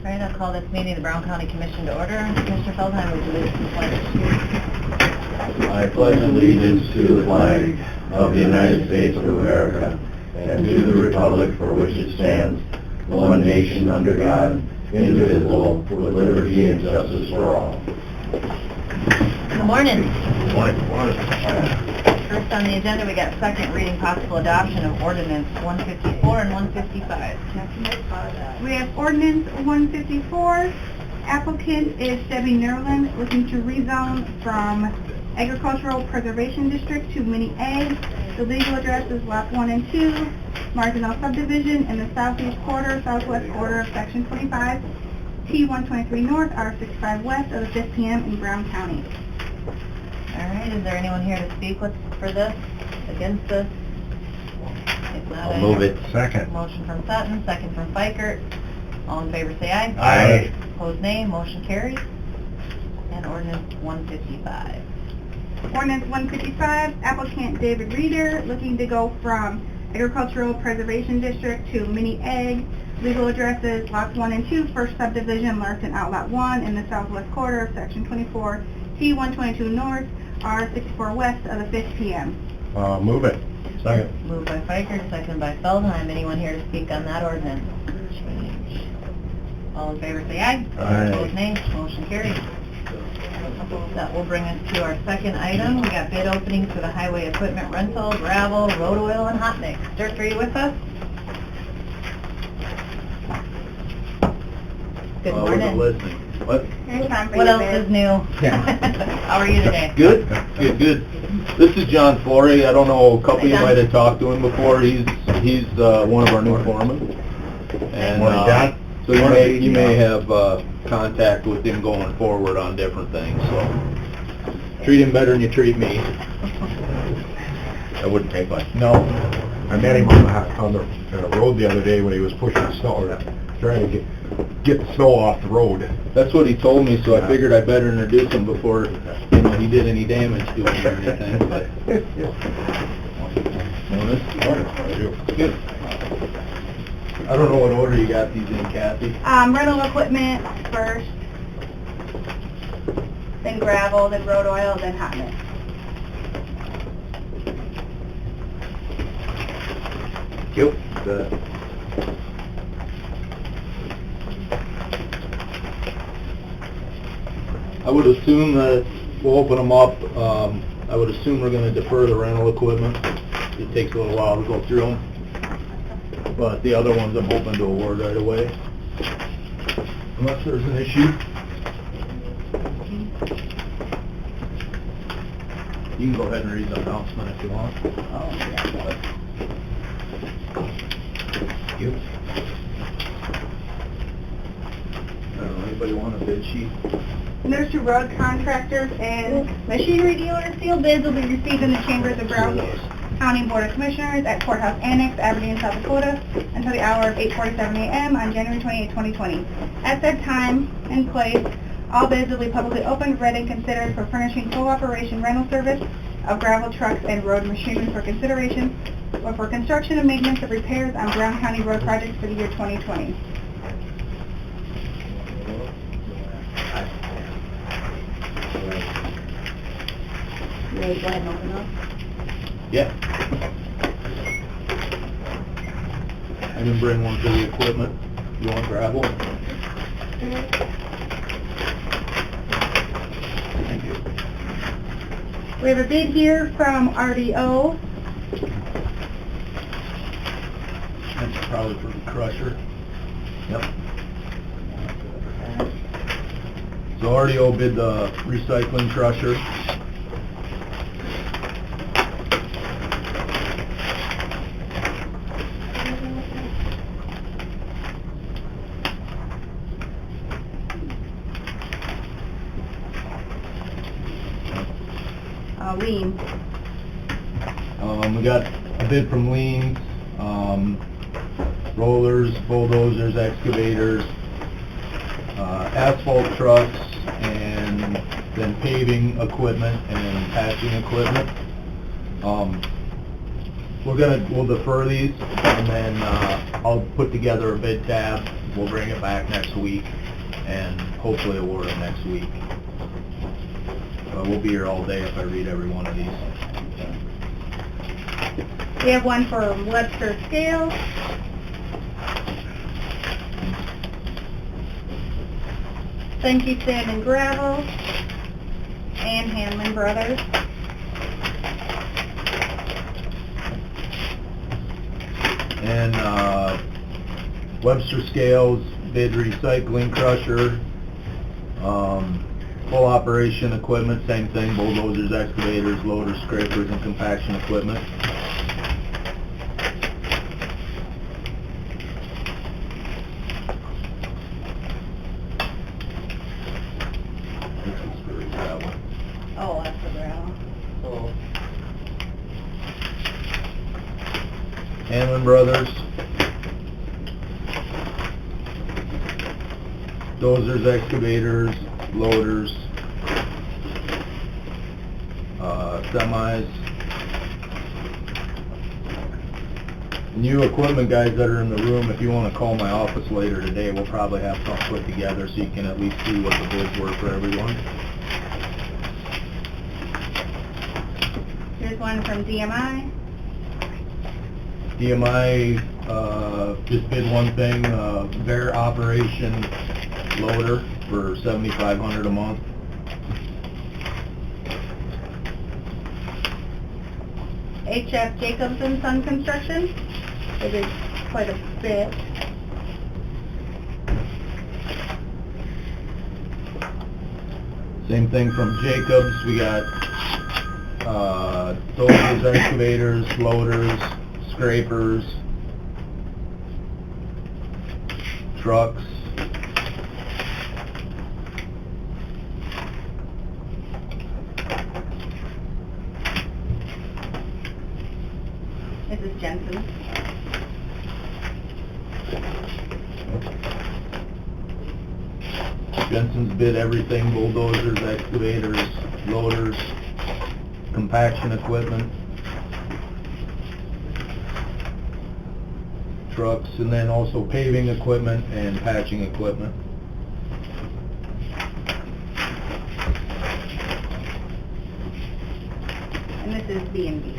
All right, I'll call this meeting of the Brown County Commission to order. Commissioner Feldheim, would you lead us in the pledge? I pledge allegiance to the flag of the United States of America and to the republic for which it stands, one nation under God, indivisible, with liberty and justice for all. Good morning. Good morning. First on the agenda, we got second reading possible adoption of ordinance 154 and 155. We have ordinance 154. Applicant is Debbie Nerlin, looking to rezone from Agricultural Preservation District to Mini Ag. The legal address is lot 1 and 2, Marginal Subdivision in the southeast quarter, southwest quarter of section 25, T123 North, R65 West of the 5th PM in Brown County. All right, is there anyone here to speak for this, against this? If not, I'll move it. Second. Motion from Sutton, second from Fikert. All in favor say aye. Aye. Opposed nay, motion carries. And ordinance 155. Ordinance 155, applicant David Reeder, looking to go from Agricultural Preservation District to Mini Ag. Legal addresses lots 1 and 2, first subdivision, Larson Outlot 1 in the southwest quarter of section 24, T122 North, R64 West of the 5th PM. Move it. Second. Moved by Fikert, second by Feldheim. Anyone here to speak on that ordinance? Change. All in favor say aye. Aye. Opposed nay, motion carries. That will bring us to our second item. We got bid openings for the highway equipment rental, gravel, road oil, and hot mix. Dirk, are you with us? Good morning. Listening. What? Here's time for What your else bid. is new? How are you today? Good. This is John Flory. I don't know, a couple of you Hi, John. might have talked to him before. He's one of our new foremen. And Morning, John. so you may have contact with him going forward on different things. So treat him better than you treat me. That wouldn't take much. No. I met him on the road the other day when he was pushing snow, or trying to get the snow off the road. That's what he told me, so I figured I'd better introduce him before he did any damage to him or anything. But good. I don't know what order you got these in, Kathy. Rental equipment first, then gravel, then road oil, then hot mix. Yep. I would assume that we'll open them up. I would assume we're going to defer the rental equipment. It takes a little while to go through them. But the other ones I'm hoping to award right away. Unless there's an issue. You can go ahead and read the announcement if you want. Yep. I don't know, anybody want a bid sheet? Nursery road contractors and machinery dealers sealed bids will be received in the chambers of Brown County Board of Commissioners at Courthouse Annex, Aberdeen, South Dakota, until the hour of 8:47 a.m. on January 28, 2020. At that time and place, all bids will be publicly opened, read, and considered for furnishing full operation rental service of gravel trucks and road machinery for consideration or for construction and maintenance of repairs on Brown County road projects for the year 2020. You ready to go ahead and open up? Yeah. I didn't bring one for the equipment. You want gravel? Thank you. We have a bid here from RDO. That's probably for the crusher. Yep. So RDO bid the recycling crusher. Lean. We got a bid from Leans, rollers, bulldozers, excavators, asphalt trucks, and then paving equipment and patching equipment. We'll defer these, and then I'll put together a bid tab we'll bring it back next week and hopefully award it next week. But we'll be here all day if I read every one of these. We have one for Webster Scale. Funky Sand and Gravel, and Hanlon Brothers. And Webster Scales bid recycling crusher, full operation equipment, same thing, bulldozers, excavators, loaders, scrapers, and compaction equipment. This is for gravel. Oh, that's the gravel. Hanlon Brothers, dozers, excavators, loaders, semis. New equipment guys that are in the room, if you want to call my office later today, we'll probably have something put together so you can at least see what the bids were for everyone. Here's one from DMI. DMI just bid one thing, their operation loader for $7,500 a month. HF Jacobs and Son Construction. It is quite a bit. Same thing from Jacobs. We got dozers, excavators, loaders, scrapers, trucks. This is Jensen. Jensen's bid everything, bulldozers, excavators, loaders, compaction equipment, trucks, and then also paving equipment and patching equipment. And this is B&B.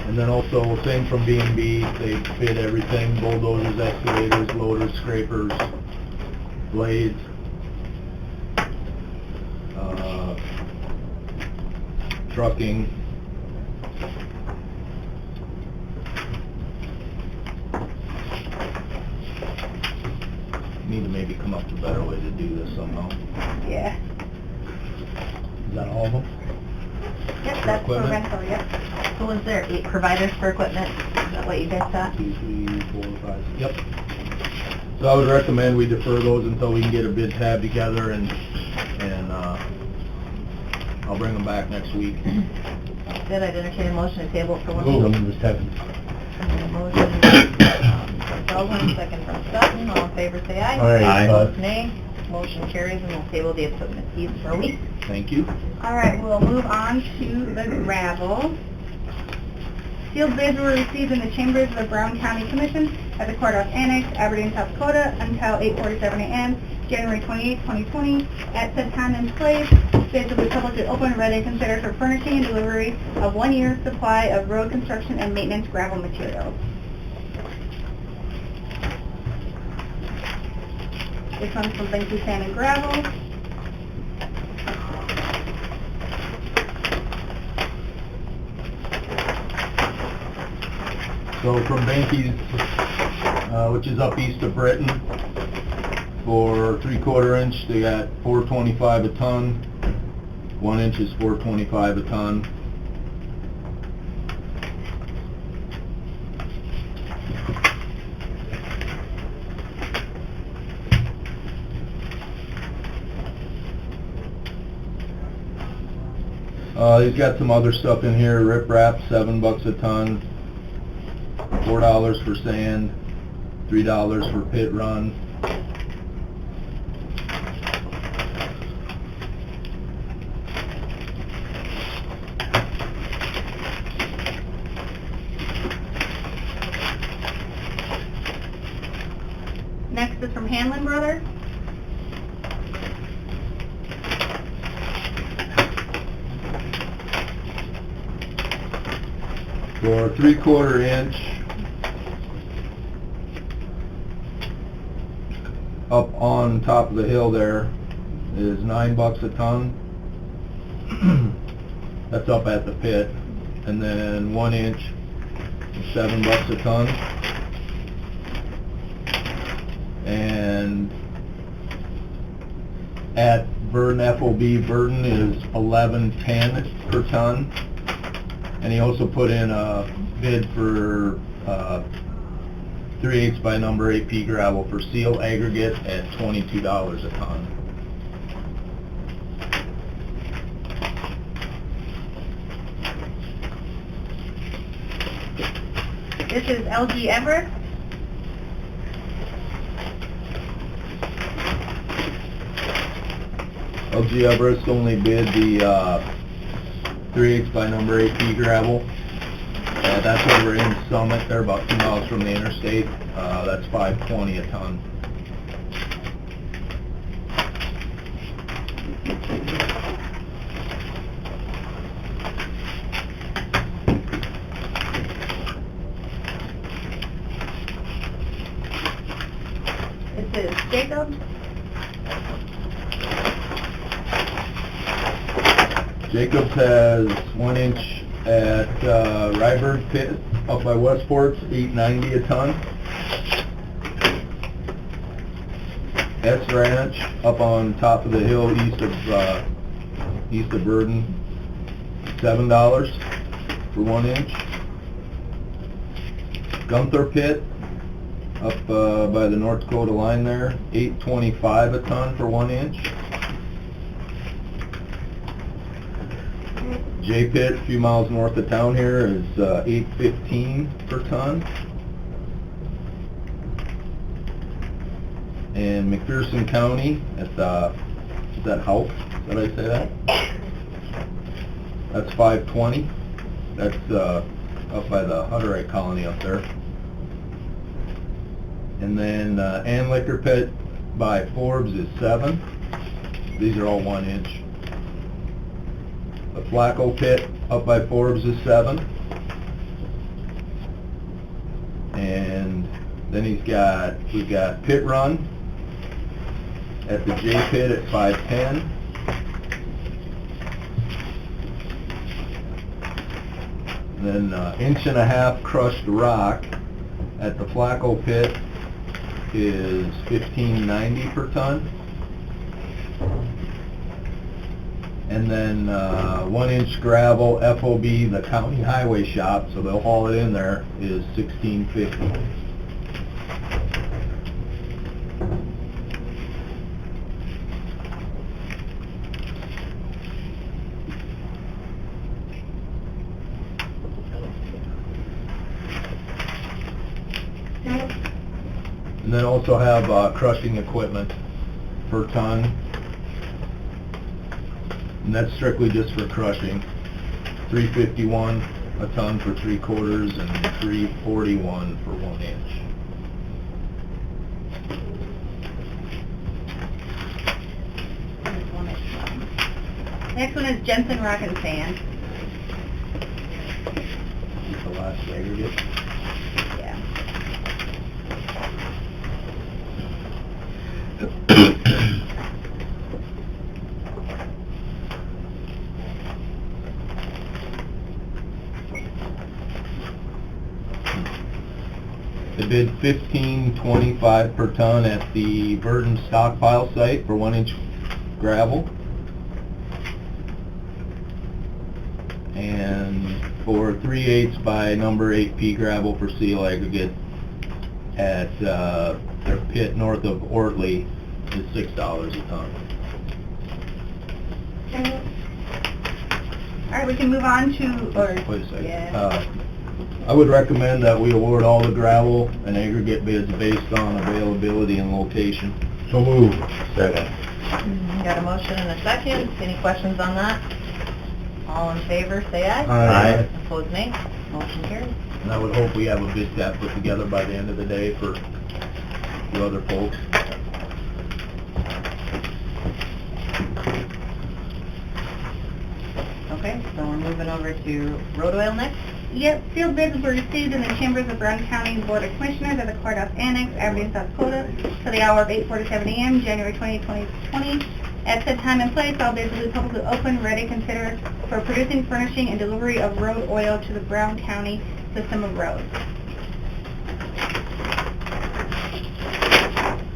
And then also, same from B&B, they bid everything, bulldozers, excavators, loaders, scrapers, blades, trucking. Need to maybe come up with a better way to do this somehow. Yeah. Is that all of them? Yep, that's for equipment? rental, yep. So was there 8 providers for equipment? Is that what you guys thought? 2, 3, 4, 5, yep. So I would recommend we defer those until we can get a bid tab together and I'll bring them back next week. Good, I'd entertain a motion to table it for one Move. week. Number 7. Motion from Sullivan, second from Sutton, all in favor say aye. Aye. Opposed, nay. Motion carries and we'll table the equipment fees for a week. Thank you. All right, we'll move on to the gravel. Sealed bids were received in the chambers of the Brown County Commission at the Courthouse Annex, Aberdeen, South Dakota, until 8:47 a.m., January 28, 2020, at said time and place. Bids will be publicly open and ready to consider for furnishing and delivery of 1 year's supply of road construction and maintenance gravel materials. This one's from Bentley Sand and Gravel. So from Banky's, which is up east of Britain, for 3/4 inch, they got $4.25 a ton. 1 inch is $4.25 a ton. He's got some other stuff in here, rip wrap, $7 a ton, $4 for sand, $3 for pit run. Next is from Hanlon Brothers. For 3/4 inch, up on top of the hill there is $9 a ton. That's up at the pit. And then 1 inch is $7 a ton. And at Burden, FOB Burden is $11.10 per ton. And he also put in a bid for 3/8 by number AP gravel for seal aggregate at $22 a ton. This is LG Everest. LG Everest only bid the 3/8 by number AP gravel. That's over in Summit. They're about 2 miles from the interstate. That's $5.20 a ton. This is Jacobs. Jacobs has 1 inch at Ryberg Pit up by Westport's, $8.90 a ton. S Ranch up on top of the hill east of Burden, $7 for 1 inch. Gunther Pit up by the North Dakota line there, $8.25 a ton for 1 inch. J Pit, a few miles north of town here, is $8.15 per ton. And McPherson County at is that House? Did I say that? That's $5.20. That's up by the Hutterite colony up there. And then Ann Liquor Pit by Forbes is $7. These are all 1 inch. The Flacco Pit up by Forbes is $7. And then we've got Pit Run at the J Pit at $5.10. And then 1.5 inch crushed rock at the Flacco Pit is $15.90 per ton. And then 1 inch gravel FOB, the county highway shop, so they'll haul it in there, is $16.50. And then also have crushing equipment per ton. And that's strictly just for crushing. $3.51 a ton for 3/4 and $3.41 for 1 inch. Next one is Jensen Rock and Sand. The last aggregate. Yeah. They bid $15.25 per ton at the Burden stockpile site for 1 inch gravel. And for 3/8 by number 8P gravel for seal aggregate at their pit north of Ortley is $6 a ton. All right, we can move on to, Wait a second. yeah. I would recommend that we award all the gravel and aggregate bids based on availability and location. So moved. Second. Got a motion and a second. Any questions on that? All in favor, say aye. Aye. Opposed, nay. Motion carries. And I would hope we have a bid tab put together by the end of the day for to other folks. Okay, so we're moving over to road oil next. Yep, sealed bids were received in the chambers of Brown County Board of Commissioners at the Courthouse Annex, Aberdeen, South Dakota, to the hour of 8:47 a.m., January 20, 2020. At said time and place, all bids will be publicly open, ready, considered for producing, furnishing, and delivery of road oil to the Brown County system of roads.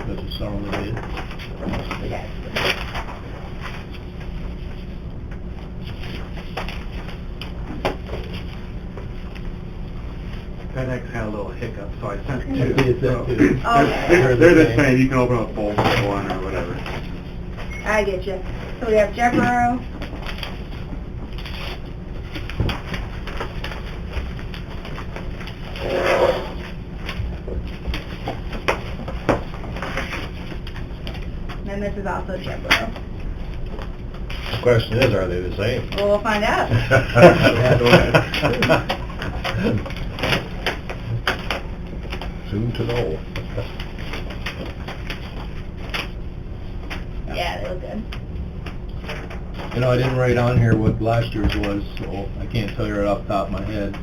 This is some of the bid. Yes. FedEx had a little hiccup, so I sent I see it there, too. They're the same, you can open up both one or whatever. I get you. So we have Jebro, and this is also Jebro. The question is, are they the same? Well, we'll find out. Yeah, go ahead. Soon to know. Yeah, they look good. You know, I didn't write on here what last year's was, so I can't tell you right off the top of my head.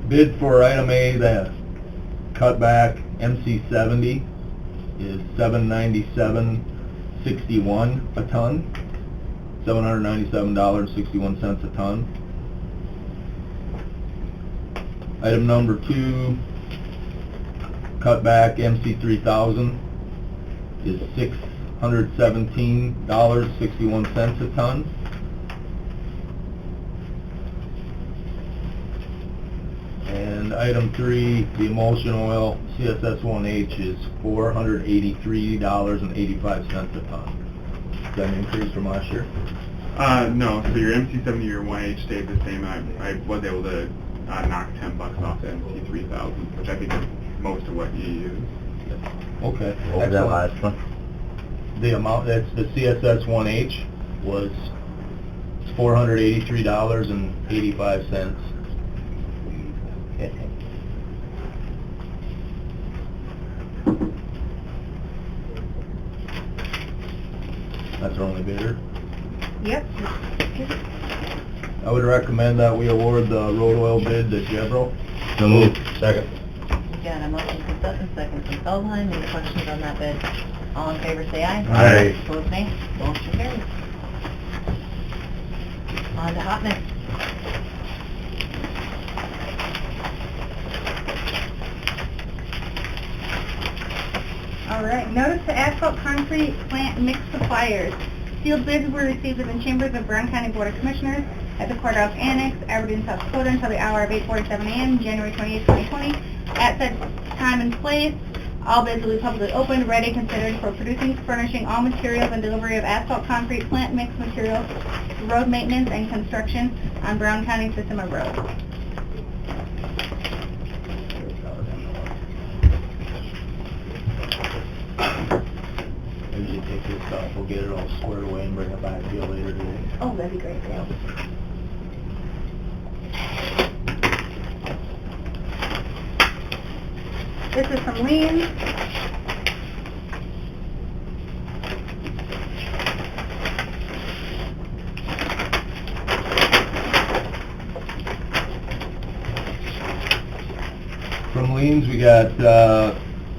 Bid for item A, the cutback MC70 is $797.61 a ton, $797.61 a ton. Item number 2, cutback MC3000 is $617.61 a ton. And item 3, the emulsion oil CSS1H is $483.85 a ton. Is that an increase from last year? No, so your MC70, your 1H stayed the same. I was able to knock $10 off the MC3000, which I think is most of what you use. Okay. What was that last one? The amount, that's the CSS1H was $483.85. That's our only bidder. Yep. I would recommend that we award the road oil bid to Jebro. So moved. Second. We got a motion from Sutton, second from Feldheim. Any questions on that bid? All in favor, say aye. Aye. Opposed, nay. Motion carries. On to hot mix. All right, notice to asphalt concrete plant mix suppliers. Sealed bids were received in the chambers of Brown County Board of Commissioners at the Courthouse Annex, Aberdeen, South Dakota, until the hour of 8:47 a.m., January 28, 2020. At said time and place, all bids will be publicly opened, ready, considered for producing, furnishing all materials and delivery of asphalt concrete plant mix materials, road maintenance and construction on Brown County system of roads. Maybe you take this stuff, we'll get it all squared away and bring it back to you later today. Oh, that'd be great, yeah. This is from liens. From liens, we got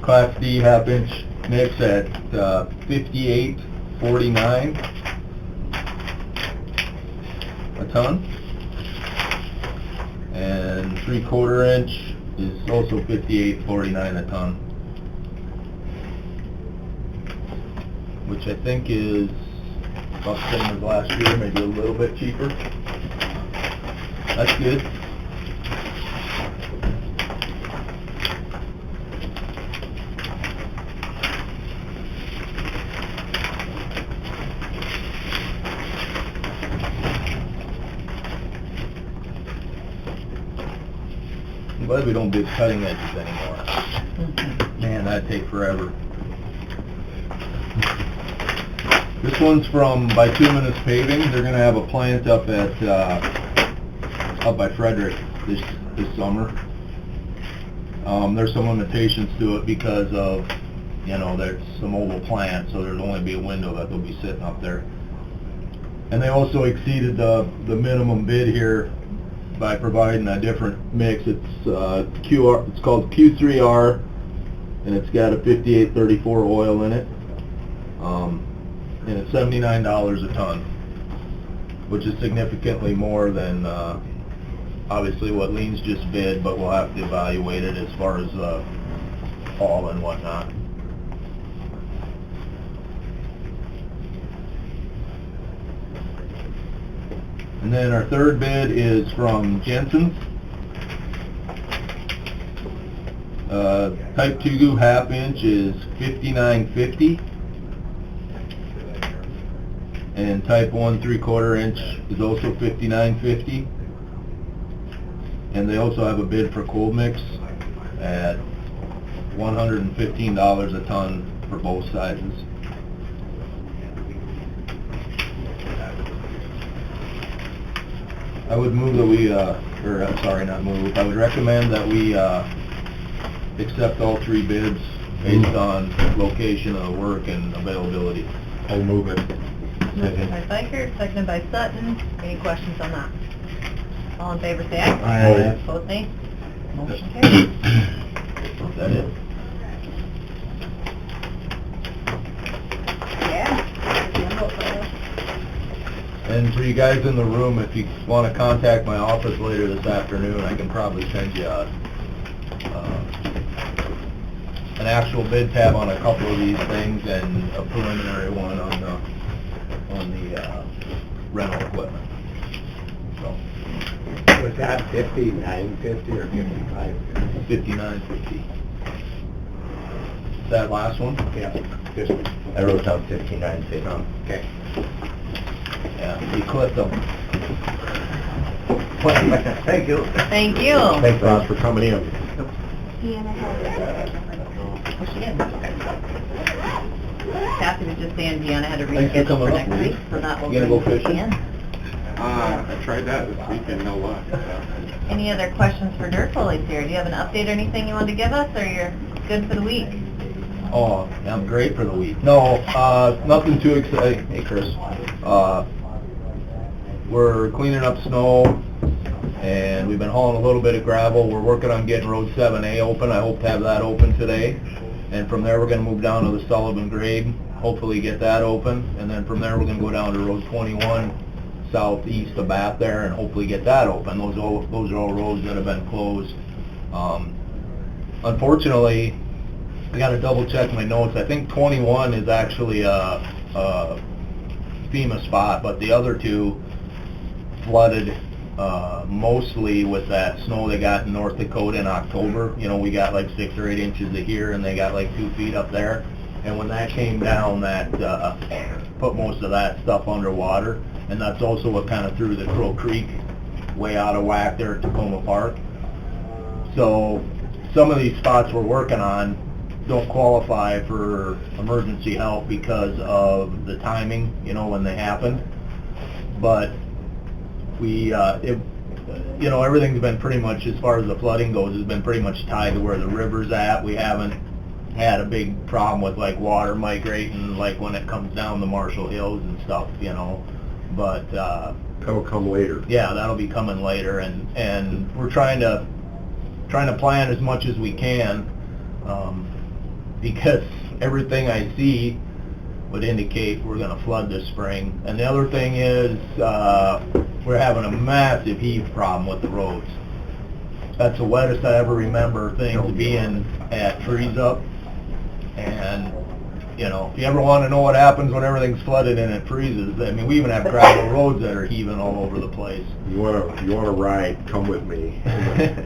Class D half-inch mix at $58.49 a ton, and 3/4 inch is also $58.49 a ton, which I think is about the same as last year, maybe a little bit cheaper. That's good. I'm glad we don't do cutting edges anymore. Man, that'd take forever. This one's from Bituminous Paving. They're gonna have a plant up by Frederick this summer. There's some limitations to it because of, you know, there's a mobile plant, so there's only be a window that they'll be sitting up there. And they also exceeded the minimum bid here by providing a different mix. It's it's called Q3R, and it's got a 5834 oil in it, and it's $79 a ton, which is significantly more than obviously what Lean's just bid, but we'll have to evaluate it as far as haul and whatnot. And then our third bid is from Jensen's. Type 2 half inch is $59.50, and type 1 3/4 inch is also $59.50. And they also have a bid for cold mix at $115 a ton for both sizes. I would move that we, or I'm sorry, not move, I would recommend that we accept all three bids based on location of work and availability. I'll move it. Moved by Reichert, seconded by Sutton. Any questions on that? All in favor, say aye. Aye. Opposed, nay. Motion carries. Is that it? And for you guys in the room, if you want to contact my office later this afternoon, I can probably send you an actual bid tab on a couple of these things and a preliminary one on the rental equipment. So, Was that 59.50 or 55.50? $59.50. That last one? Yeah. I wrote down 59.50. Okay. Yeah, you clipped them. Thank you. Thank you. Thanks, Ross, for coming in. Oh, she did. Okay. Kathy was just saying Deanna had to Thanks for reschedule coming for up, next Lee. week, so that will You gonna go bring fishing? in. I tried that this weekend, no luck. Any other questions for Dirt Police here? Do you have an update or anything you want to give us, or you're good for the week? Oh, I'm great for the week. No, nothing too exciting. Hey, Chris. We're cleaning up snow, and we've been hauling a little bit of gravel. We're working on getting Road 7A open. I hope to have that open today. And from there, we're going to move down to the Sullivan grade, hopefully get that open. And then from there, we're going to go down to Road 21, southeast of Bath there, and hopefully get that open. Those are all roads that have been closed. Unfortunately, I got to double check my notes. I think 21 is actually a FEMA spot, but the other two flooded mostly with that snow they got in North Dakota in October. You know, we got like 6 or 8 inches of here, and they got like 2 feet up there. And when that came down, that put most of that stuff underwater, and that's also what kind of threw the Crow Creek way out of whack there at Tacoma Park. So some of these spots we're working on don't qualify for emergency help because of the timing, you know, when they happened. But we, you know, everything's been pretty much, as far as the flooding goes, has been pretty much tied to where the river's at. We haven't had a big problem with like water migrating, like when it comes down the Marshall Hills and stuff, you know. But That'll come later. yeah, that'll be coming later, and we're trying to plan as much as we can, because everything I see would indicate we're going to flood this spring. And the other thing is, we're having a massive heave problem with the roads. That's the wettest I ever remember things being at freeze up. And, you know, if you ever want to know what happens when everything's flooded and it freezes, I mean, we even have gravel roads that are heaving all over the place. You wanna ride, come with me.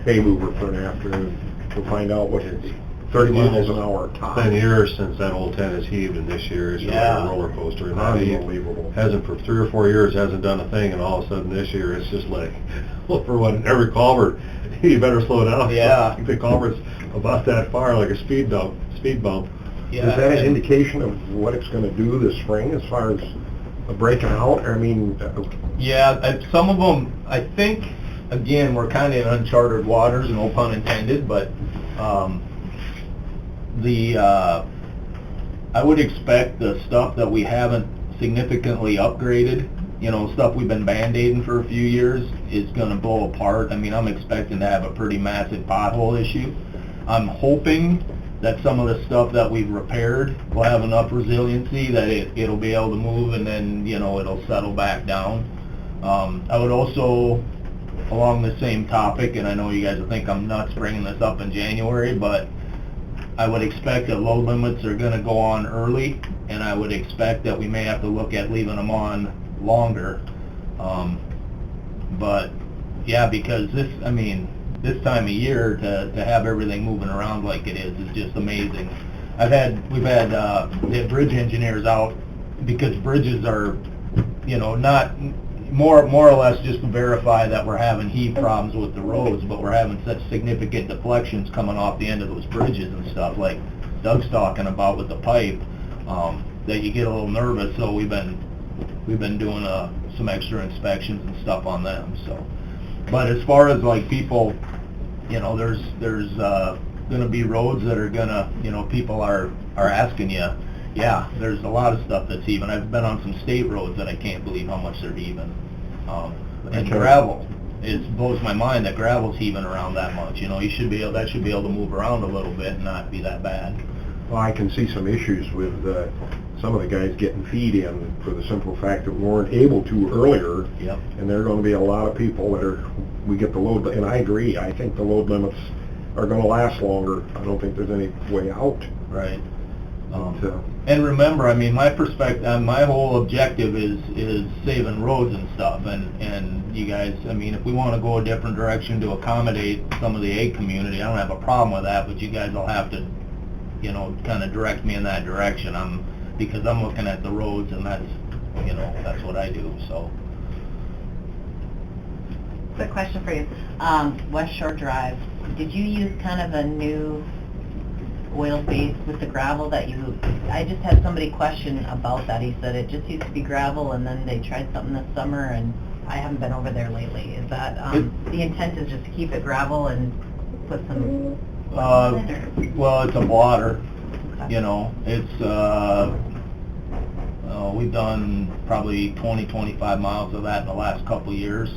Bay mover for an afternoon. We'll find out what it is. 30 miles an hour top. It's been years since that old tent has heaved, and this year it's really Yeah. a roller coaster. And that heave Unbelievable. hasn't, for 3 or 4 years, hasn't done a thing, and all of a sudden this year it's just like, well, for one, every culvert, you better slow down. Yeah. The culvert's about that far, like a speed bump. Yeah. Is that an indication of what it's gonna do this spring as far as breaking out? I mean, Yeah, some of them, I think, again, we're kind of in uncharted waters, no pun intended, but I would expect the stuff that we haven't significantly upgraded, you know, stuff we've been band-aiding for a few years, is gonna blow apart. I mean, I'm expecting to have a pretty massive pothole issue. I'm hoping that some of the stuff that we've repaired will have enough resiliency that it'll be able to move, and then, you know, it'll settle back down. I would also, along the same topic, and I know you guys will think I'm nuts bringing this up in January, but I would expect that load limits are gonna go on early, and I would expect that we may have to look at leaving them on longer. But, yeah, because this time of year to have everything moving around like it is just amazing. We've had the bridge engineers out, because bridges are, you know, not, more or less just to verify that we're having heave problems with the roads, but we're having such significant deflections coming off the end of those bridges and stuff, like Doug's talking about with the pipe, that you get a little nervous. So we've been doing some extra inspections and stuff on them. So, but as far as like people, you know, there's gonna be roads that are gonna, you know, people are asking you. Yeah, there's a lot of stuff that's even. I've been on some state roads that I can't believe how much they're even. And gravel, it blows my mind that gravel's heaving around that much. You know, that should be able to move around a little bit and not be that bad. Well, I can see some issues with some of the guys getting feed in for the simple fact that we weren't able to earlier. Yep. And there are going to be a lot of people that we get the load, and I agree, I think the load limits are going to last longer. I don't think there's any way out. Right. And remember, I mean, my perspective, my whole objective is saving roads and stuff, and you guys, I mean, if we want to go a different direction to accommodate some of the ag community, I don't have a problem with that, but you guys will have to, you know, kind of direct me in that direction. Because I'm looking at the roads, and that's, you know, that's what I do, so. Quick question for you. West Shore Drive, did you use kind of a new oil base with the gravel that I just had somebody question about that. He said it just used to be gravel, and then they tried something this summer, and I haven't been over there lately. Is that, the intent is just to keep it gravel and put some oil in it, or? Well, it's a blotter. Okay. You know, it's, we've done probably 20-25 miles of that in the last couple of years.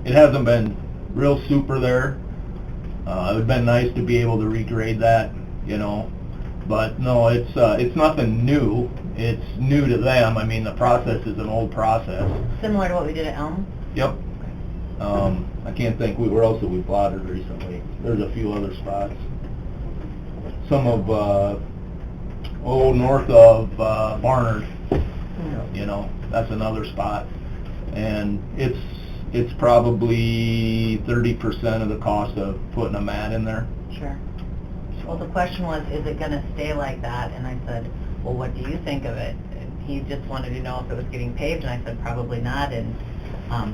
It hasn't been real super there. It would have been nice to be able to regrade that, you know, but no, it's nothing new. It's new to them. I mean, the process is an old process. Similar to what we did at Elm? Yep. I can't think, where else have we plotted recently? There's a few other spots. Some of, north of Barnard, you know, that's another spot. And it's probably 30% of the cost of putting a mat in there. Sure. Well, the question was, is it gonna stay like that? And I said, well, what do you think of it? And he just wanted to know if it was getting paved, and I said, probably not. And I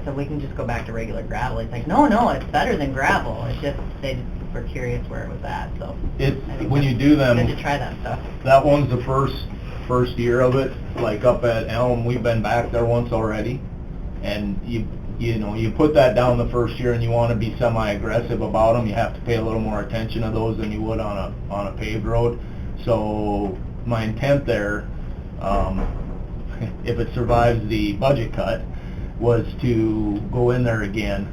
said, we can just go back to regular gravel. He's like, no, it's better than gravel. It's just, they were curious where it was at, so. When you do them, good to try that stuff. That one's the first year of it. Like up at Elm, we've been back there once already. And you know, you put that down the first year, and you want to be semi-aggressive about them. You have to pay a little more attention to those than you would on a paved road. So my intent there, if it survives the budget cut, was to go in there again,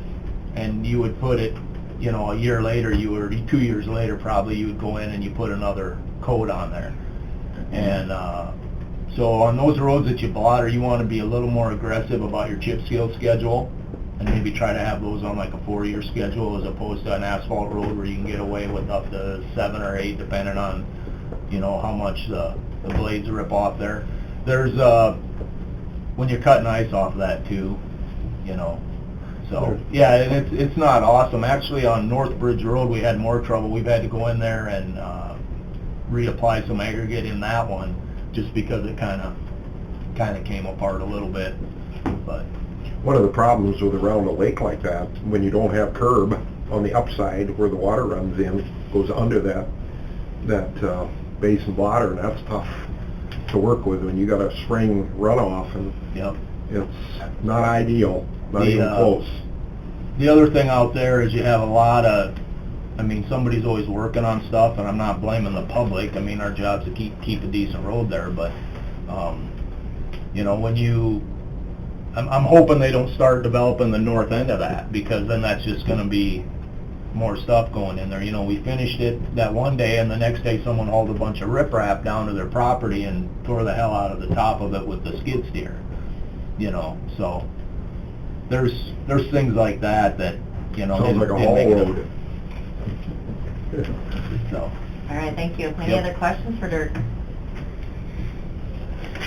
and you would put it, you know, a year later, 2 years later probably, you would go in and you put another coat on there. And so on those roads that you blotter, you want to be a little more aggressive about your chip seal schedule, and maybe try to have those on like a 4-year schedule, as opposed to an asphalt road where you can get away with up to 7 or 8, depending on, you know, how much the blades rip off there. There's when you're cutting ice off of that too, you know. So yeah, and it's not awesome. Actually, on North Bridge Road, we had more trouble. We've had to go in there and reapply some aggregate in that one, just because it kind of came apart a little bit. But one of the problems with around a lake like that, when you don't have curb on the upside where the water runs in, goes under that basin blotter, and that's tough to work with when you got a spring runoff, and yep. It's not ideal, not even close. The other thing out there is you have a lot of, I mean, somebody's always working on stuff, and I'm not blaming the public. I mean, our job's to keep a decent road there, but, you know, when you, I'm hoping they don't start developing the north end of that, because then that's just gonna be more stuff going in there. You know, we finished it that one day, and the next day someone hauled a bunch of riprap down to their property and tore the hell out of the top of it with the skid steer. You know, so there's things like that, you know. Sounds like a didn't haul make it road. So, All right, thank you. Any Yep. other questions for Dirk?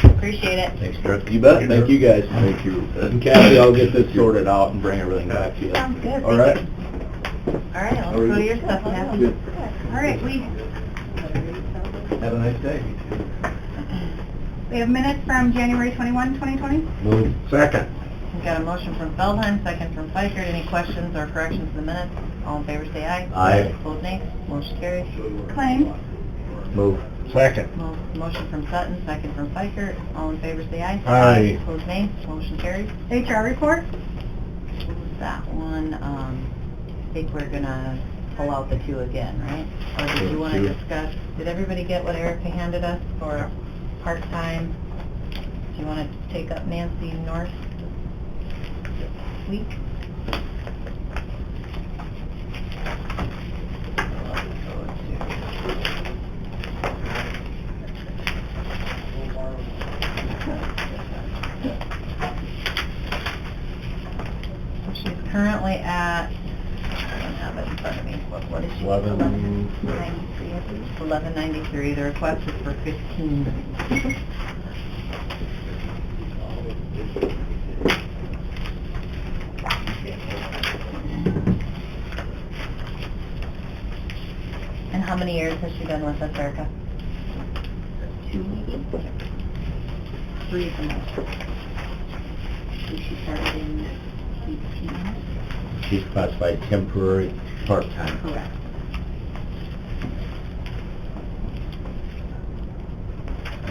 Appreciate it. thanks, Dirk. You bet. Thank you, guys. Thank you. And Kathy, I'll get this sorted out and bring everything back to you. Sounds good. All Thank right? you. All right, let's go to your stuff, Kathy. Good. All right, we Have a nice day. have minutes from January 21, 2020. Move. Second. We've got a motion from Feldheim, second from Pfeiffer. Any questions or corrections to the minutes? All in favor, say aye. Aye. Opposed, nay. Motion carries. Claims. Move. Second. Motion from Sutton, second from Pfeiffer. All in favor, say aye. Aye. Opposed, nay. Motion carries. HR report. That one, I think we're gonna pull out the two again, right? Or did you want to Two. discuss, did everybody get what Erica handed us for part-time? Do you want to take up Nancy North this week? She's currently at, I don't have it in front of me, what is she? 1193, I think. 1193, the request is for 15. And how many years has she been with us, Erica? 2 maybe? 3 at the most. She started in 18. She's classified temporary, part-time. Correct.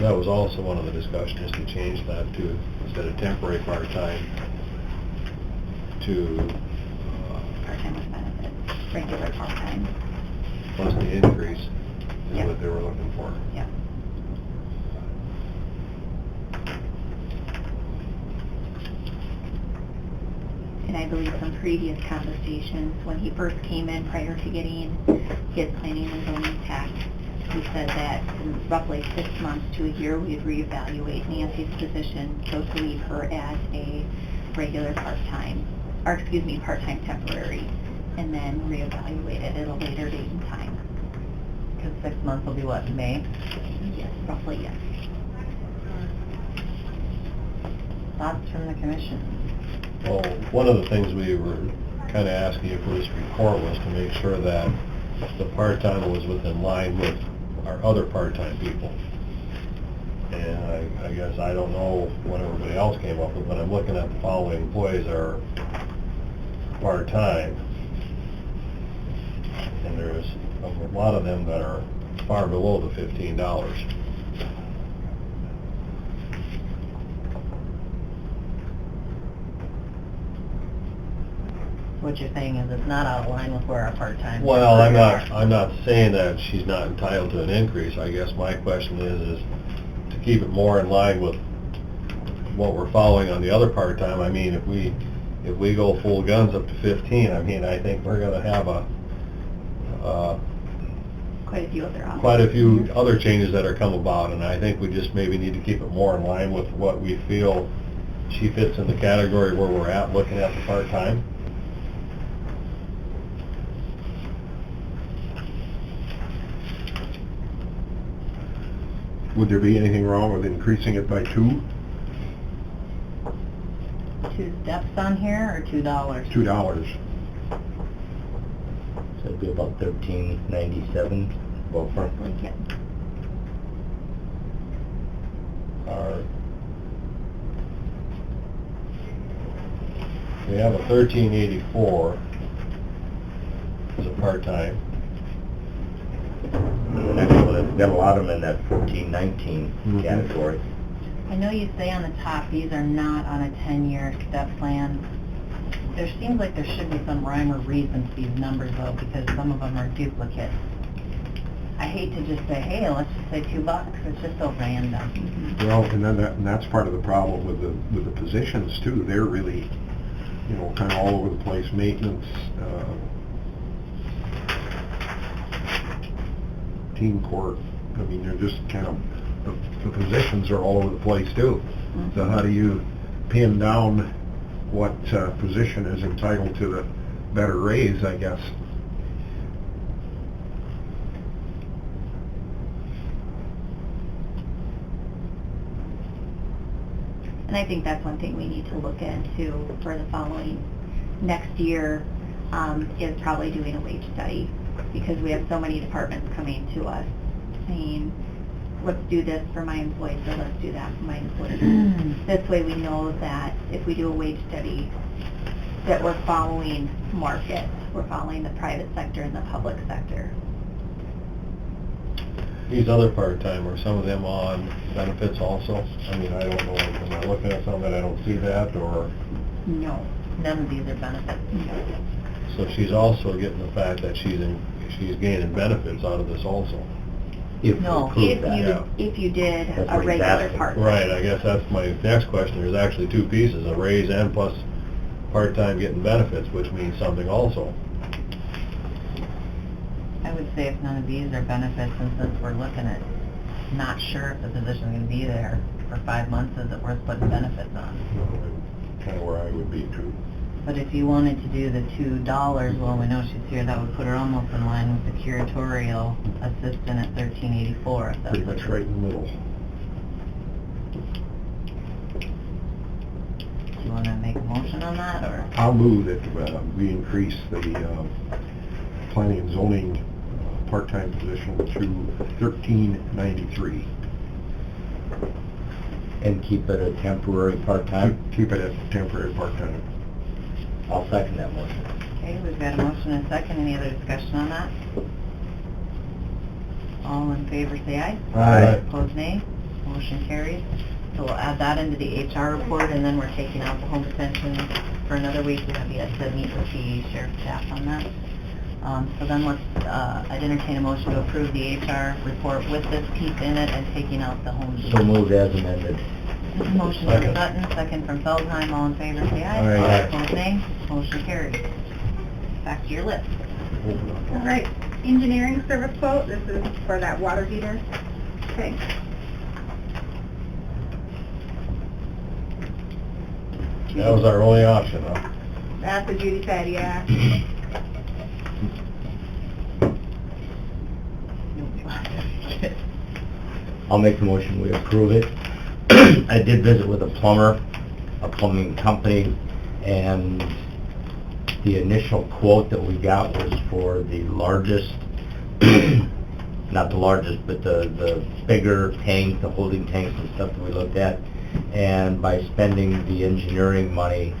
That was also one of the discussions, to change that to, instead of temporary part-time, to Part-time with benefits, regular part-time. plus the increase is Yep. what they were looking for. Yeah. And I believe from previous conversations, when he first came in prior to getting his planning and zoning tax, he said that in roughly 6 months to a year, we'd reevaluate Nancy's position, so to leave her as a regular part-time, or excuse me, part-time temporary, and then reevaluate it at a later date and time. Because 6 months will be what, May? Yes, roughly, yes. Thoughts from the commission? Well, one of the things we were kind of asking you for this report was to make sure that the part-time was within line with our other part-time people. And I guess I don't know what everybody else came up with, but I'm looking at the following employees that are part-time. And there's a lot of them that are far below the $15. What you're saying is it's not out of line with where our part-time... Well, I'm not saying that she's not entitled to an increase. I guess my question is to keep it more in line with what we're following on the other part-time. I mean, if we go full guns up to 15, I mean, I think we're gonna have Quite a few other options. quite a few other changes that are come about, and I think we just maybe need to keep it more in line with what we feel she fits in the category where we're at, looking at the part-time. Would there be anything wrong with increasing it by 2? 2 steps on here, or $2? $2. So it'd be about $13.97, ballpark. Roughly, yeah. We have a 1384 as a part-time. Actually, they have a lot of them in that 1419 Mhm. category. I know you say on the top, these are not on a 10-year step plan. there seems like there should be some rhyme or reason to these numbers though, because some of them are duplicates. I hate to just say, hey, let's just say $2. It's just so random. Well, and then and that's part of the problem with the positions too. They're really, you know, kind of all over the place. Maintenance, team court. I mean, they're just kind of, the positions are all over the place too. So how do you pin down what position is entitled to the better raise, I guess? And I think that's one thing we need to look into for the following next year, is probably doing a wage study, because we have so many departments coming to us saying, let's do this for my employees, or let's do that for my employees. This way we know that if we do a wage study, that we're following market, we're following the private sector and the public sector. These other part-time, are some of them on benefits also? I mean, I don't know, am I looking at something that I don't see that, or? No. None of these are benefits. So she's also getting the fact that she's gaining benefits out of this also? No. If you did That's a what he's regular asking. part. Right, I guess that's my next question. There's actually two pieces, a raise and plus part-time getting benefits, which means something also. I would say if none of these are benefits, and since we're looking at not sure if the position's going to be there for 5 months, is it worth putting benefits on? Kind of where I would be too. But if you wanted to do the $2, well, we know she's here, that would put her almost in line with the curatorial assistant at $13.84. if that's Pretty what much you're- right in the middle. Do you want to make a motion on that, or? I'll move that we increase the planning and zoning part-time position to $13.93. And keep it a temporary part-time? Keep it at temporary part-time. I'll second that motion. Okay, we've got a motion and a second. Any other discussion on that? All in favor, say aye. Aye. Opposed, nay. Motion carries. So we'll add that into the HR report, and then we're taking out the home detention for another week. We have yet to meet with the sheriff's staff on that. So then let's, I'd entertain a motion to approve the HR report with this piece in it and taking out the home. So moved as amended. Motion from Sutton, second from Feldheim. All in favor, say aye. Aye. Opposed, nay. Motion carries. Back to your list. All right, engineering service quote, this is for that water heater. Okay. That was our only option, huh? That's what Judy said, yeah. I'll make the motion, we approve it. I did visit with a plumber, a plumbing company, and the initial quote that we got was for the largest, not the largest, but the bigger tank, the holding tanks and stuff that we looked at. And by spending the engineering money,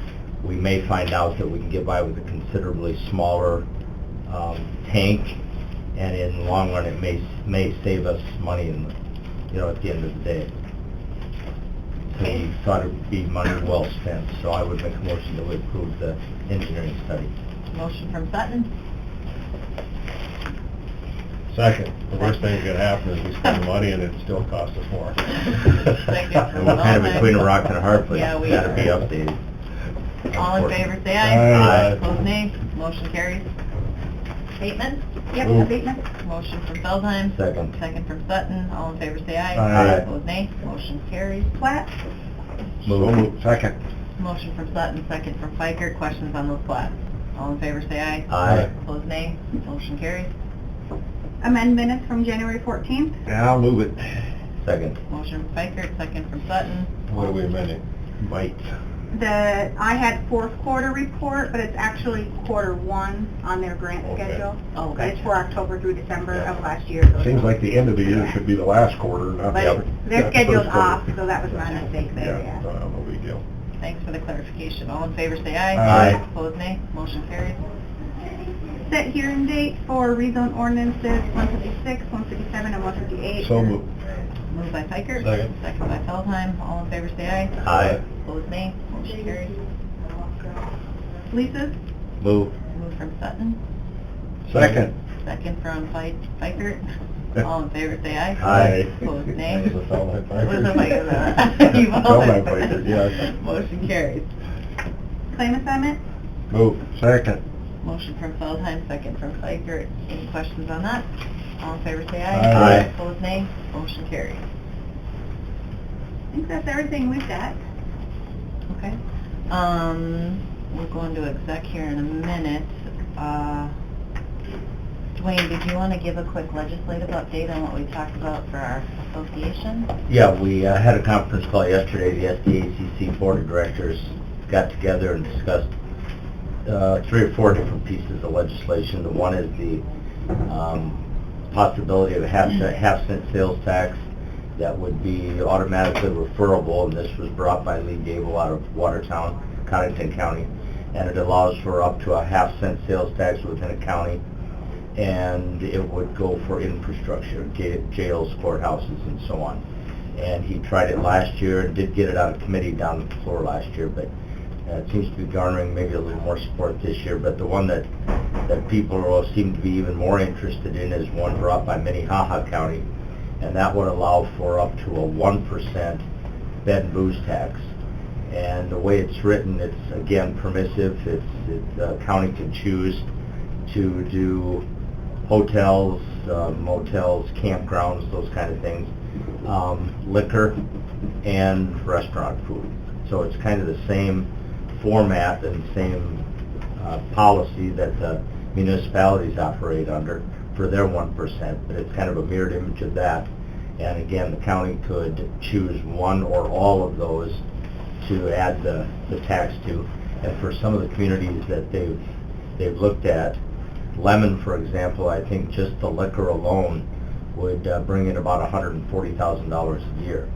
we may find out that we can get by with a considerably smaller tank, and in the long run, it may save us money in the, at the end of the day. So we thought it would be money well spent, so I would make a motion that we approve the engineering study. Motion from Sutton. Second, the worst thing that could happen is we spend the money and it still costs us more. Second from And we're kind of between a rock and a hard place. Yeah, we It's gotta are. be updated. All in favor, say aye. Aye. Opposed, nay. Motion carries. Abatement. Yep, Move. abatement. Motion from Feldheim. Second. Second from Sutton. All in favor, say aye. Aye. Opposed, nay. Motion carries. Plat. Move. Second. Motion from Sutton, second from Fikert. Questions on those plats? All in favor, say aye. Aye. Opposed, nay. Motion carries. Amend minutes from January 14th. And I'll move it. Second. Motion from Fikert, second from Sutton. What are we amending? Might. I had fourth quarter report, but it's actually quarter one on their grant Okay. schedule. Oh, But it's gotcha. for October through December of last year. so- Seems like the end of the year should be the last quarter, not the But other. they're scheduled off, so that was my mistake there, Yeah, yeah. no big deal. Thanks for the clarification. All in favor, say aye. Aye. Opposed, nay. Motion carries. Set hearing date for rezone ordinances 156, 157, and 158. So moved. Moved by Fikert. Second. Second by Feldheim. All in favor, say aye. Aye. Opposed, nay. Motion carries. Leases? Move. Move from Sutton, Second. second from Fikert. All in favor, say aye. Aye. Opposed, nay. Does it sound like What was Fikert? it like? You Sound voted. like Fikert, yes. Motion carries. Claim assignment? Move. Second. Motion from Feldheim, second from Fikert. Any questions on that? All in favor, say aye. Aye. Aye. Opposed, nay. Motion carries. I think that's everything we've got. Okay. We'll go into exec here in a minute. Dwayne, did you want to give a quick legislative update on what we talked about for our association? Yeah, we had a conference call yesterday. The SDACC Board of Directors got together and discussed 3 or 4 different pieces of legislation. The one is the possibility of a half-cent sales tax that would be automatically referable, and this was brought by Lee Gable out of Watertown, Cottington County, and it allows for up to a half-cent sales tax within a county, and it would go for infrastructure, jails, courthouses, and so on. And he tried it last year and did get it out of committee down the floor last year, but it seems to be garnering maybe a little more support this year. But the one that people seem to be even more interested in is one brought by Minnehaha County, and that would allow for up to a 1% bed and booze tax. And the way it's written, it's again permissive. The county can choose to do hotels, motels, campgrounds, those kind of things, liquor, and restaurant food. So it's kind of the same format and same policy that the municipalities operate under for their 1%, but it's kind of a mirrored image of that. And again, the county could choose one or all of those to add the tax to. And for some of the communities that they've looked at, Lemon, for example, I think just the liquor alone would bring in about $140,000 a year.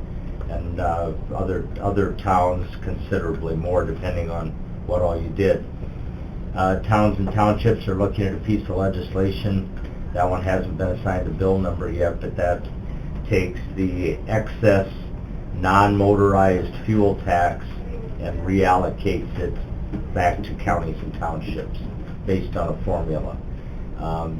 And other towns considerably more, depending on what all you did. Towns and townships are looking at a piece of legislation. That one hasn't been assigned a bill number yet, but that takes the excess non-motorized fuel tax and reallocates it back to counties and townships based on a formula.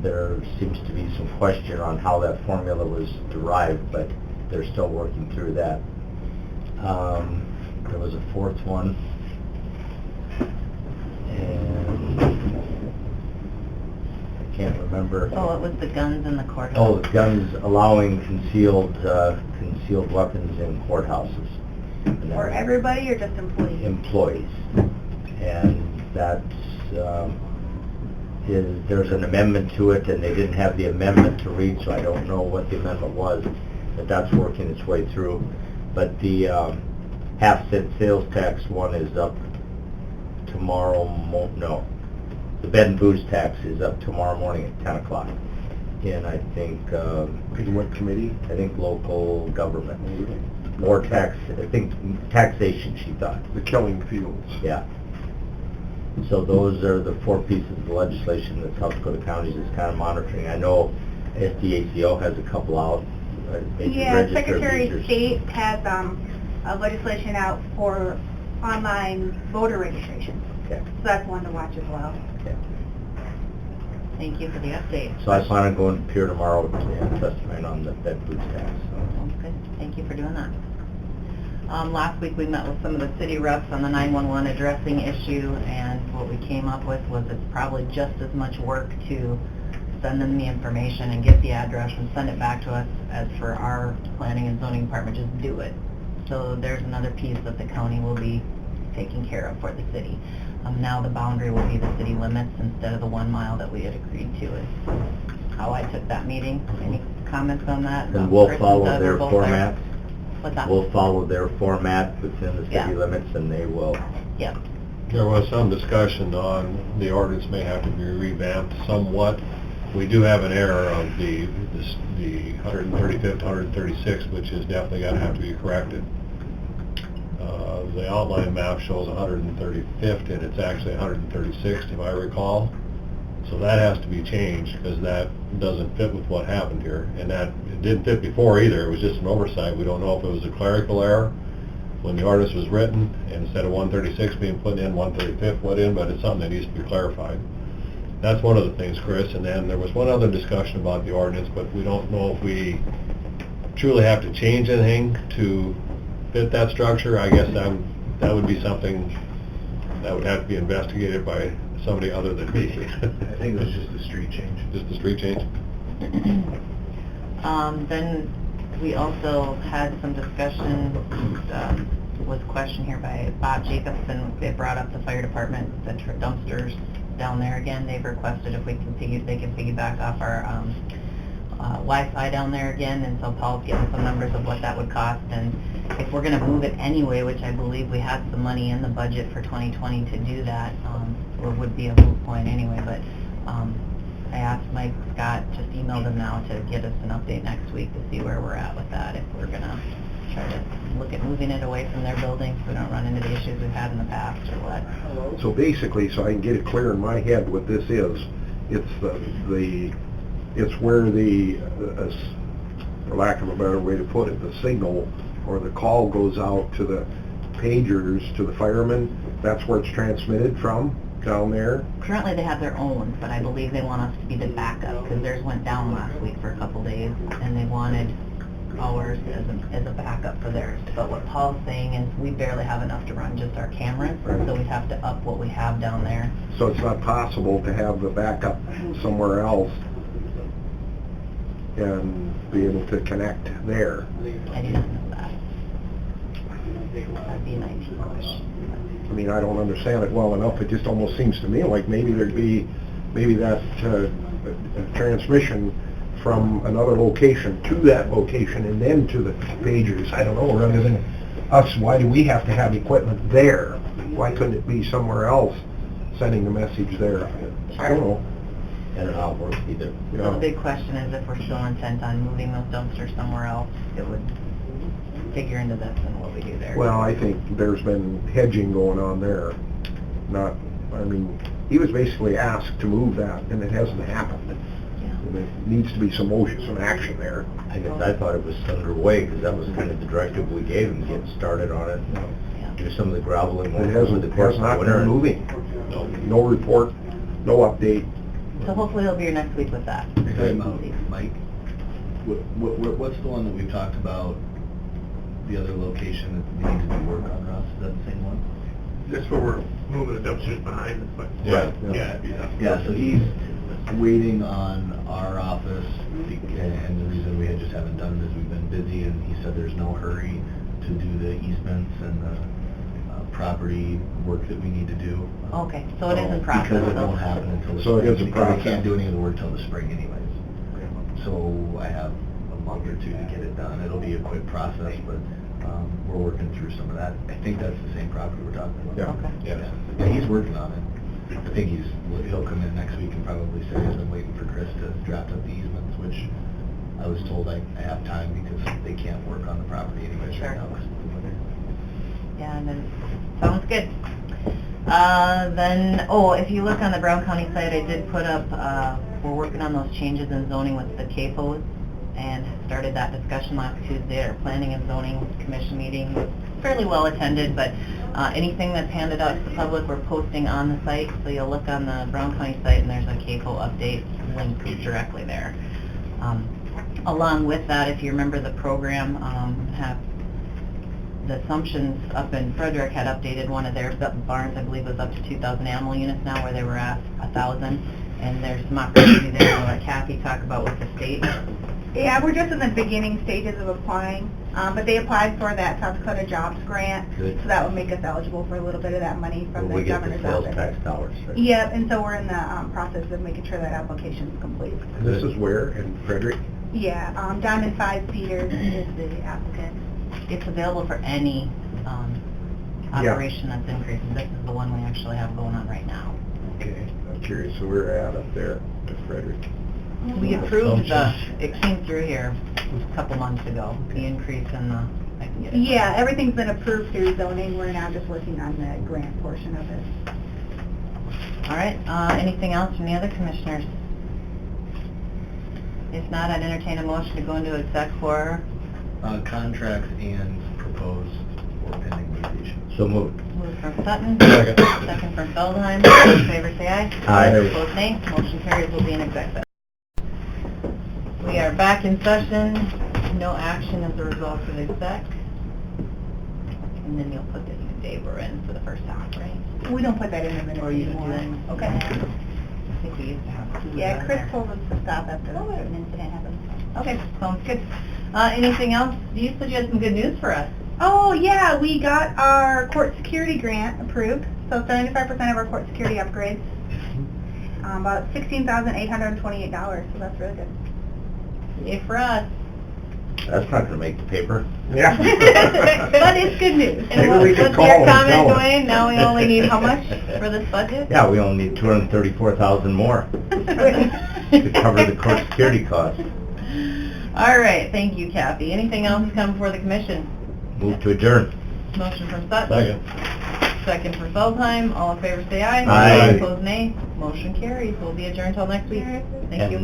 There seems to be some question on how that formula was derived, but they're still working through that. There was a 4th one, and I can't remember. Oh, it was the guns in the courthouse. Oh, the guns, allowing concealed weapons in courthouses. And that For was everybody or just employees? employees. And that's, there's an amendment to it, and they didn't have the amendment to read, so I don't know what the amendment was, but that's working its way through. But the half-cent sales tax one is up tomorrow, the bed and booze tax is up tomorrow morning at 10 o'clock. And I think, In what committee? I think local government, or tax, I think taxation, she thought. The Killing Fields. Yeah. So those are the 4 pieces of legislation that South Dakota Counties is kind of monitoring. I know SDACO has a couple out. Yeah, Secretary of State has a legislation out for online voter registration. Okay. So that's one to watch as well. Okay. Thank you for the update. So I plan on going to Pier tomorrow and testifying on the bed booze tax. Sounds good. Thank you for doing that. Last week we met with some of the city reps on the 911 addressing issue, and what we came up with was it's probably just as much work to send them the information and get the address and send it back to us as for our planning and zoning department, just do it. So there's another piece that the county will be taking care of for the city. Now the boundary will be the city limits instead of the 1 mile that we had agreed to, is how I took that meeting. Any comments on that? And we'll Chris and follow Doug their are both there. format. What's that? We'll follow their format within the Yeah. city limits, and they will. Yep. There was some discussion on the ordinance may have to be revamped somewhat. We do have an error of the 135th, 136th, which is definitely going to have to be corrected. The outline map shows 135th, and it's actually 136th, if I recall. So that has to be changed, because that doesn't fit with what happened here. And that, it didn't fit before either, it was just an oversight. We don't know if it was a clerical error when the ordinance was written, instead of 136 being put in, 135 put in, but it's something that needs to be clarified. That's one of the things, Chris, and then there was one other discussion about the ordinance, but we don't know if we truly have to change anything to fit that structure. I guess that would be something that would have to be investigated by somebody other than me. I think it was just the street change. Just the street change? Then we also had some discussion, was questioned here by Bob Jacobson. They brought up the fire department, the dumpsters down there again. They've requested if we can they can piggyback off our Wi-Fi down there again, and so Paul's getting some numbers of what that would cost. And if we're going to move it anyway, which I believe we have some money in the budget for 2020 to do that, or would be a moot point anyway, but I asked Mike Scott, just emailed him now to get us an update next week to see where we're at with that, if we're going to try to look at moving it away from their building so we don't run into the issues we've had in the past or what. So basically, so I can get it clear in my head what this is, it's it's where the, for lack of a better way to put it, the signal or the call goes out to the pagers, to the firemen. That's where it's transmitted from, down there. Currently they have their own, but I believe they want us to be the backup because theirs went down last week for a couple days and they wanted ours as a backup for theirs. But what Paul's saying is we barely have enough to run just our cameras, so we have to up what we have down there. So it's not possible to have the backup somewhere else and be able to connect there. I do not know that. That'd be an IT question. I mean, I don't understand it well enough. It just almost seems to me like maybe there'd be, maybe that transmission from another location to that location and then to the pagers. I don't know, rather than us, why do we have to have equipment there? Why couldn't it be somewhere else sending the message there? I don't know. I don't know how it works either. So the big question is if we're still intent on moving those dumpsters somewhere else, it would figure into this and what we do there. Well, I think there's been hedging going on there. Not, I mean, he was basically asked to move that, and it hasn't happened. Yeah. And there needs to be some motion, some action there. I guess I thought it was underway, because that was kind of the directive we gave him, get started on it, Yeah. do some of the graveling. It hasn't, has not been moving. No report, no update. So hopefully it'll be here next week with that. Mike, what's the one that we've talked about, the other location that we need to do work on, Russ? Is that the same one? That's where we're moving the dumpsters behind, but Yeah. Yeah, so he's waiting on our office, and the reason we just haven't done it is we've been busy, and he said there's no hurry to do the easements and the property work that we need to do. Okay, so it is in process. Because it won't happen until the So it is in spring, because process. we can't do any of the work till the spring anyways. So I have a month or two to get it done. It'll be a quick process, but we're working through some of that. I think that's the same property we're talking about. Yeah. Okay. Yeah, he's working on it. I think he'll come in next week and probably say he's been waiting for Chris to draft up the easements, which I was told I have time because they can't work on the property anyways right now. Yeah, and then, sounds good. Then, if you look on the Brown County site, I did put up, we're working on those changes in zoning with the CAFOs, and started that discussion last Tuesday at our Planning and Zoning Commission meeting. It was fairly well attended, but anything that's handed out to the public, we're posting on the site, so you'll look on the Brown County site, and there's a CAFO update link directly there. Along with that, if you remember the program, the Assumptions up in Frederick had updated one of their barns, I believe was up to 2,000 animal units now, where they were at 1,000. And there's some opportunity there, I'll let Kathy talk about with the state. Yeah, we're just in the beginning stages of applying, but they applied for that South Dakota Jobs Grant, Good. so that would make us eligible for a little bit of that money from When the we get the governor's sales office. tax dollars, right? Yep, and so we're in the process of making sure that application's complete. And this is where, in Frederick? Yeah, Diamond 5 Feeders is the applicant. It's available for any operation that's increasing. This is the one we actually have going on right now. Okay, I'm curious where we're at up there at Frederick. We approved it came through here a couple months ago, the increase in the, I can get it. Yeah, everything's been approved through zoning. We're now just working on the grant portion of it. All right, anything else from the other commissioners? If not, I'd entertain a motion to go into exec for, Contracts and proposed for pending litigation. So moved. Moved from Sutton. Second. Second from Feldheim. All in favor, say aye. Aye. Opposed, nay. Motion carries, will be in exec session. We are back in session. No action as a result of exec. And then you'll put that you and Dave were in for the first half, right? We don't put that in the minutes Or you do anymore. then? Okay. I think we used to have two. Yeah, on Chris there. told us to stop after an incident happened. Okay, sounds good. Anything else? You said you had some good news for us. Oh, yeah, we got our court security grant approved, so 75% of our court security upgrades. About $16,828, so that's really good. Yay for us. That's not gonna make the paper. Yeah. But it's good news. And Maybe we could what's call your and comment, tell 'em. Dwayne? Now we only need how much for this budget? Yeah, we only need 234,000 more to cover the court security costs. All right, thank you, Kathy. Anything else to come before the commission? Move to adjourn. Motion from Sutton. Second. Second from Feldheim. All in favor, say aye. Aye. Opposed, nay. Motion carries. We'll be adjourned till next week. Thank you.